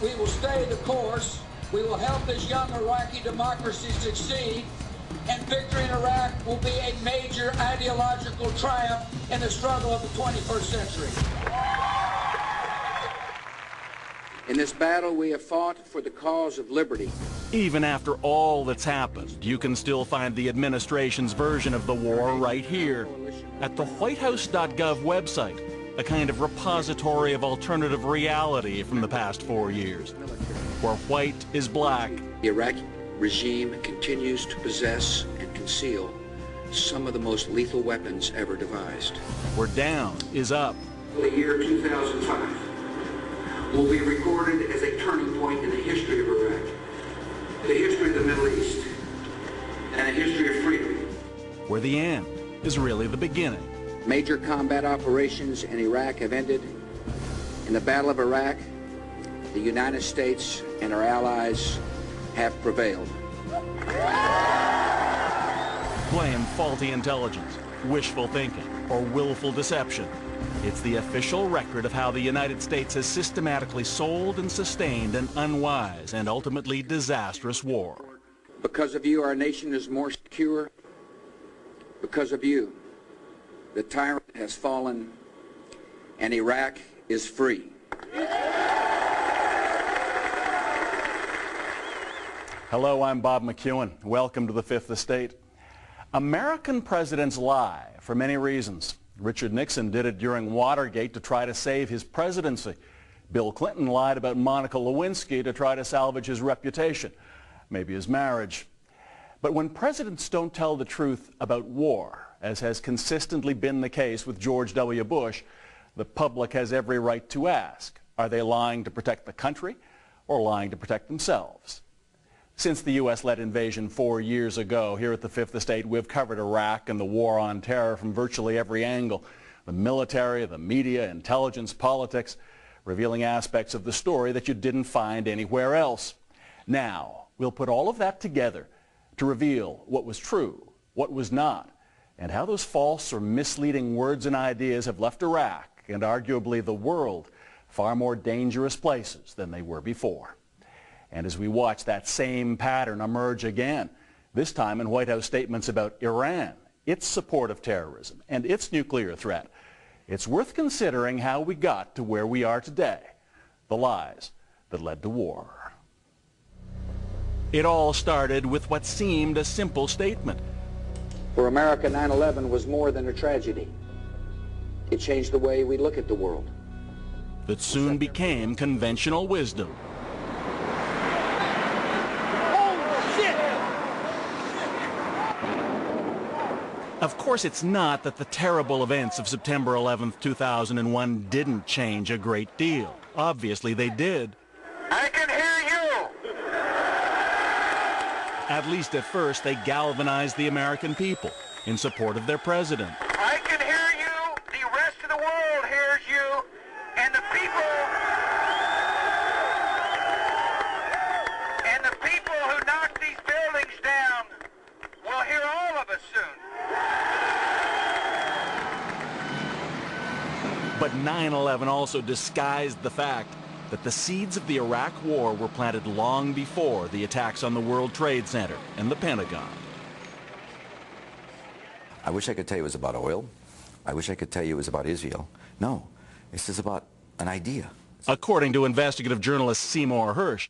We will stay the course. We will help this young Iraqi democracy succeed, and victory in Iraq will be a major ideological triumph in the struggle of the 21st century. In this battle, we have fought for the cause of liberty. Even after all that's happened, you can still find the administration's version of the war right here at the whitehouse.gov website, a kind of repository of alternative reality from the past 4 years, where white is black. The Iraqi regime continues to possess and conceal some of the most lethal weapons ever devised. Where down is up. The year 2005 will be recorded as a turning point in the history of Iraq, the history of the Middle East, and the history of freedom. Where the end is really the beginning. Major combat operations in Iraq have ended. In the Battle of Iraq, the United States and our allies have prevailed. Blame faulty intelligence, wishful thinking, or willful deception. It's the official record of how the United States has systematically sold and sustained an unwise and ultimately disastrous war. Because of you, our nation is more secure. Because of you, the tyrant has fallen and Iraq is free. Hello, I'm Bob McEwen. Welcome to the Fifth Estate. American presidents lie for many reasons. Richard Nixon did it during Watergate to try to save his presidency. Bill Clinton lied about Monica Lewinsky to try to salvage his reputation, maybe his marriage. But when presidents don't tell the truth about war, as has consistently been the case with George W. Bush, the public has every right to ask, are they lying to protect the country or lying to protect themselves? Since the U.S.-led invasion 4 years ago, here at the Fifth Estate, we've covered Iraq and the war on terror from virtually every angle. The military, the media, intelligence, politics, revealing aspects of the story that you didn't find anywhere else. Now, we'll put all of that together to reveal what was true, what was not, and how those false or misleading words and ideas have left Iraq, and arguably the world, far more dangerous places than they were before. And as we watch that same pattern emerge again, this time in White House statements about Iran, its support of terrorism, and its nuclear threat, it's worth considering how we got to where we are today, the lies that led to war. It all started with what seemed a simple statement. For America, 9/11 was more than a tragedy. It changed the way we look at the world. That soon became conventional wisdom. Of course, it's not that the terrible events of September 11th, 2001 didn't change a great deal. Obviously, they did. I can hear you! At least at first, they galvanized the American people in support of their president. I can hear you, the rest of the world hears you, and the people who knocked these buildings down will hear all of us soon. But 9/11 also disguised the fact that the seeds of the Iraq War were planted long before the attacks on the World Trade Center and the Pentagon. I wish I could tell you it was about oil. I wish I could tell you it was about Israel. No, this is about an idea. According to investigative journalist Seymour Hersh,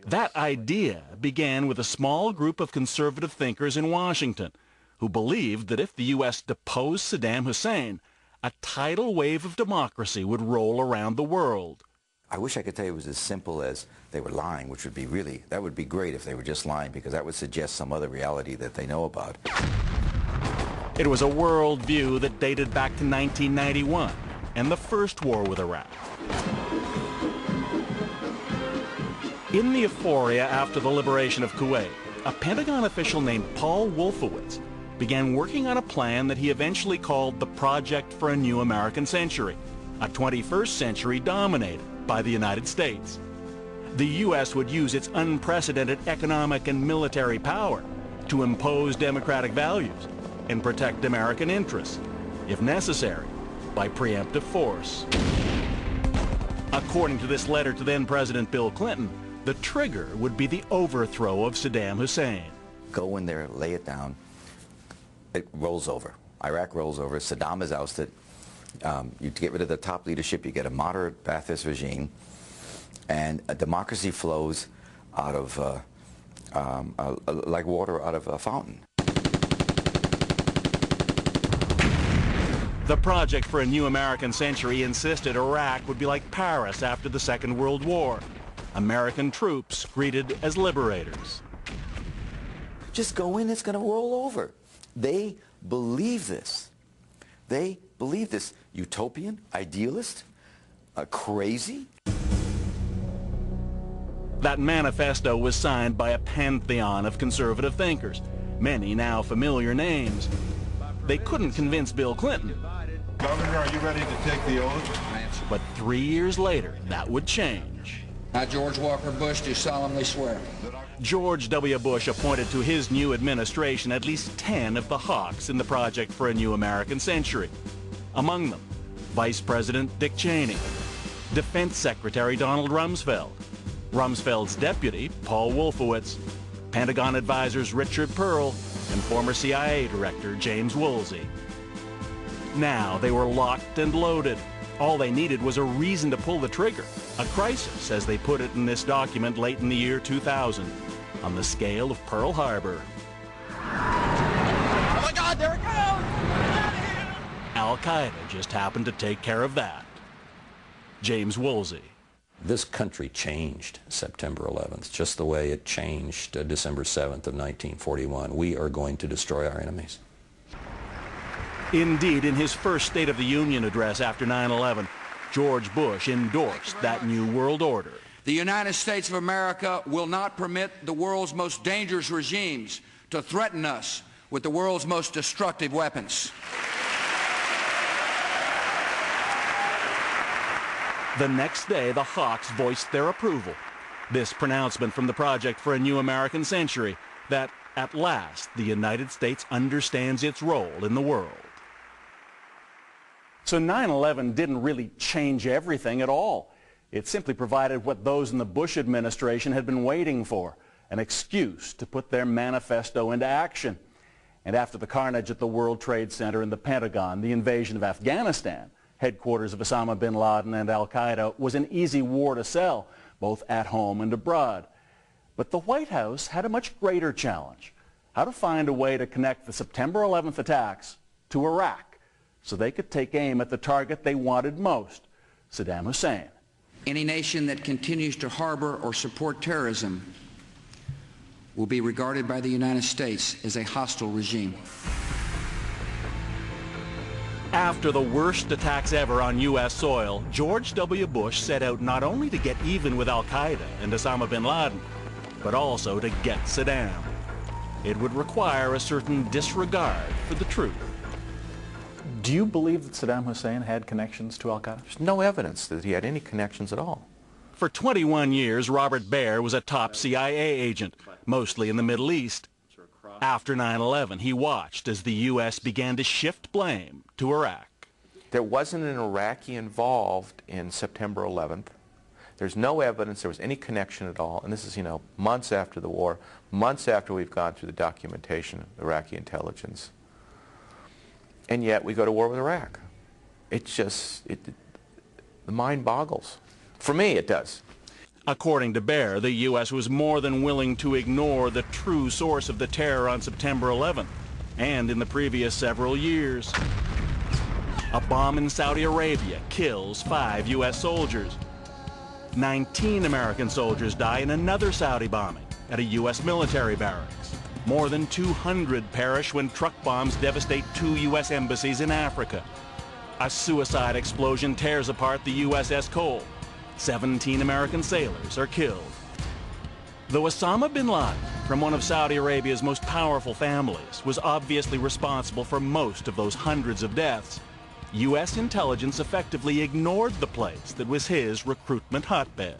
that idea began with a small group of conservative thinkers in Washington who believed that if the U.S. deposed Saddam Hussein, a tidal wave of democracy would roll around the world. I wish I could tell you it was as simple as they were lying, which would be really, that would be great if they were just lying, because that would suggest some other reality that they know about. It was a world view that dated back to 1991 and the first war with Iraq. In the euphoria after the liberation of Kuwait, a Pentagon official named Paul Wolfowitz began working on a plan that he eventually called the Project for a New American Century, a 21st century dominated by the United States. The U.S. would use its unprecedented economic and military power to impose democratic values and protect American interests, if necessary, by preemptive force. According to this letter to then-President Bill Clinton, the trigger would be the overthrow of Saddam Hussein. Go in there, lay it down, it rolls over. Iraq rolls over, Saddam is ousted. You get rid of the top leadership, you get a moderate Ba'athist regime, and a democracy flows out of, like water out of a fountain. The Project for a New American Century insisted Iraq would be like Paris after the Second World War. American troops greeted as liberators. Just go in, it's going to roll over. They believe this. They believe this. Utopian, idealist, crazy. That manifesto was signed by a pantheon of conservative thinkers, many now familiar names. They couldn't convince Bill Clinton. Governor, are you ready to take the oath? But 3 years later, that would change. I, George Walker Bush, do solemnly swear. George W. Bush appointed to his new administration at least 10 of the hawks in the Project for a New American Century. Among them, Vice President Dick Cheney, Defense Secretary Donald Rumsfeld, Rumsfeld's deputy, Paul Wolfowitz, Pentagon advisors Richard Pearl, and former CIA Director James Woolsey. Now they were locked and loaded. All they needed was a reason to pull the trigger, a crisis, as they put it in this document late in the year 2000, on the scale of Pearl Harbor. Oh my God, there it goes! Al-Qaeda just happened to take care of that. James Woolsey. This country changed September 11th, just the way it changed December 7th of 1941. We are going to destroy our enemies. Indeed, in his first State of the Union address after 9/11, George Bush endorsed that new world order. The United States of America will not permit the world's most dangerous regimes to threaten us with the world's most destructive weapons. The next day, the hawks voiced their approval. This pronouncement from the Project for a New American Century, that at last the United States understands its role in the world. So 9/11 didn't really change everything at all. It simply provided what those in the Bush administration had been waiting for, an excuse to put their manifesto into action. And after the carnage at the World Trade Center and the Pentagon, the invasion of Afghanistan, headquarters of Osama bin Laden and Al-Qaeda, was an easy war to sell, both at home and abroad. But the White House had a much greater challenge: how to find a way to connect the September 11th attacks to Iraq, so they could take aim at the target they wanted most, Saddam Hussein. Any nation that continues to harbor or support terrorism will be regarded by the United States as a hostile regime. After the worst attacks ever on U.S. soil, George W. Bush set out not only to get even with Al-Qaeda and Osama bin Laden, but also to get Saddam. It would require a certain disregard for the truth. Do you believe that Saddam Hussein had connections to Al-Qaeda? There's no evidence that he had any connections at all. For 21 years, Robert Baer was a top CIA agent, mostly in the Middle East. After 9/11, he watched as the U.S. began to shift blame to Iraq. There wasn't an Iraqi involved in September 11th. There's no evidence there was any connection at all. And this is, months after the war, months after we've gone through the documentation of Iraqi intelligence. And yet we go to war with Iraq. It's just, the mind boggles. For me, it does. According to Baer, the U.S. was more than willing to ignore the true source of the terror on September 11th, and in the previous several years. A bomb in Saudi Arabia kills 5 U.S. soldiers. 19 American soldiers die in another Saudi bombing at a U.S. military barracks. More than 200 perish when truck bombs devastate 2 U.S. embassies in Africa. A suicide explosion tears apart the USS Cole. 17 American sailors are killed. Though Osama bin Laden, from one of Saudi Arabia's most powerful families, was obviously responsible for most of those hundreds of deaths, U.S. intelligence effectively ignored the place that was his recruitment hotbed.